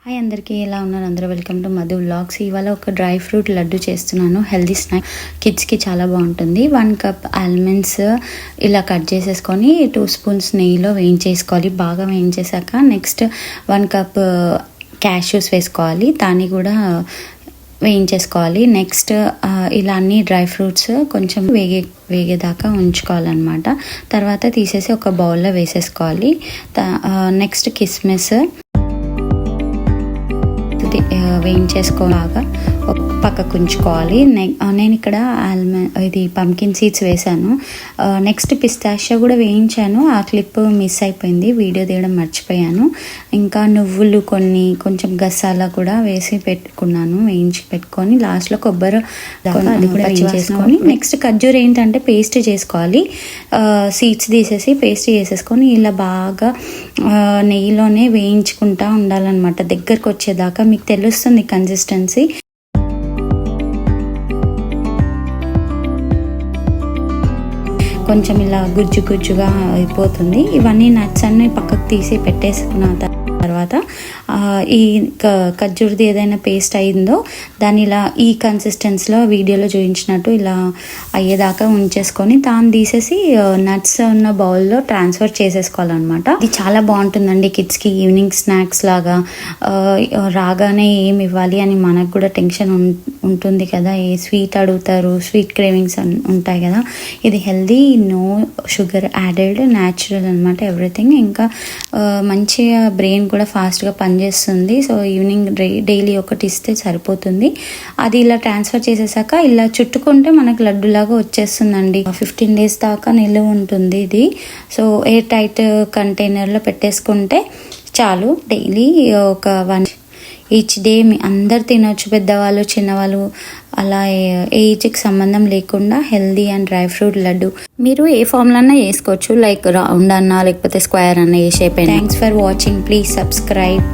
Hi అందరికీ, ఎలా ఉన్నారు అందరూ? Welcome to Madhu vlogs. ఇవాళ ఒక డ్రై ఫ్రూట్ లడ్డు చేస్తున్నాను, హెల్దీ స్నాక్. కిడ్స్కి చాలా బాగుంటుంది. 1 కప్ ఆల్మండ్స్ ఇలా కట్ చేసేసుకొని 2 స్పూన్స్ నెయ్యిలో వేయించేసుకోవాలి. బాగా వేయించేసాక నెక్స్ట్ 1 కప్ క్యాష్యూస్ వేసుకోవాలి, దాన్ని కూడా వేయించేసుకోవాలి. నెక్స్ట్ ఇలా అన్ని డ్రై ఫ్రూట్స్ కొంచెం వేగేదాకా ఉంచుకోవాలన్నమాట. తర్వాత తీసేసి ఒక బౌల్లో వేసేసుకోవాలి. నెక్స్ట్ కిస్మిస్ వేయించేసుకోలాగా పక్కకు ఉంచుకోవాలి. నేను ఇక్కడ ఇది పంకిన్ సీడ్స్ వేసాను. నెక్స్ట్ పిస్తాషియా కూడా వేయించాను, ఆ క్లిప్ మిస్ అయిపోయింది, వీడియో తీయడం మర్చిపోయాను. ఇంకా నువ్వులు కొంచెం గసాలా కూడా వేసి పెట్టుకున్నాను, వేయించి పెట్టుకొని లాస్ట్లో కొబ్బరి అది కూడా వేయించేసుకొని నెక్స్ట్ ఖర్జూర్ ఏంటంటే పేస్ట్ చేసుకోవాలి. సీడ్స్ తీసేసి పేస్ట్ చేసేసుకొని ఇలా బాగా నెయ్యిలోనే వేయించుకుంటా ఉండాలన్నమాట. దగ్గరకు వచ్చేదాకా మీకు తెలుస్తుంది కన్సిస్టెన్సీ. కొంచెం ఇలా గుజ్జుగా అయిపోతుంది. ఇవన్నీ నట్స్ అన్నీ పక్కకు తీసి పెట్టేసుకున్న తర్వాత ఈ ఖర్జూర్ది ఏదైనా పేస్ట్ అయిందో దాన్ని ఇలా ఈ కన్సిస్టెన్సీలో వీడియోలో చూపించినట్టు ఇలా అయ్యేదాకా ఉంచేసుకొని దాన్ని తీసేసి నట్స్ ఉన్న బౌల్లో ట్రాన్స్ఫర్ చేసేసుకోవాలన్నమాట. ఇది చాలా బాగుంటుందండి కిడ్స్కి ఈవినింగ్ స్నాక్స్ లాగా. రాగానే ఏమి ఇవ్వాలి అని మనకు కూడా టెన్షన్ ఉంటుంది కదా, ఏ స్వీట్ అడుగుతారు, స్వీట్ క్రేవింగ్స్ ఉంటాయి కదా. ఇది healthy, no sugar added, natural అనమాట ఎవ్రీథింగ్. ఇంకా మంచిగా బ్రెయిన్ కూడా ఫాస్ట్గా పనిచేస్తుంది. సో ఈవినింగ్ డైలీ ఒకటి ఇస్తే సరిపోతుంది. అది ఇలా ట్రాన్స్ఫర్ చేసేసాక ఇలా చుట్టుకుంటే మనకు లడ్డులాగా వచ్చేస్తుందండి. 15 days దాకా నిలువ ఉంటుంది ఇది. సో ఎయిర్ టైట్ కంటైనర్లో పెట్టేసుకుంటే చాలు. డైలీ ఒక 1 ఈచ్ డే అందరు తినొచ్చు, పెద్దవాళ్ళు చిన్నవాళ్ళు అలా ఏజ్కి సంబంధం లేకుండా healthy and dry fruit laddu. మీరు ఏ ఫామ్లో అన్నా వేసుకోవచ్చు, లైక్ రౌండ్ అన్నా లేకపోతే స్క్వేర్ అన్నా, ఏ షేప్ అయినా. Thanks for watching, please subscribe.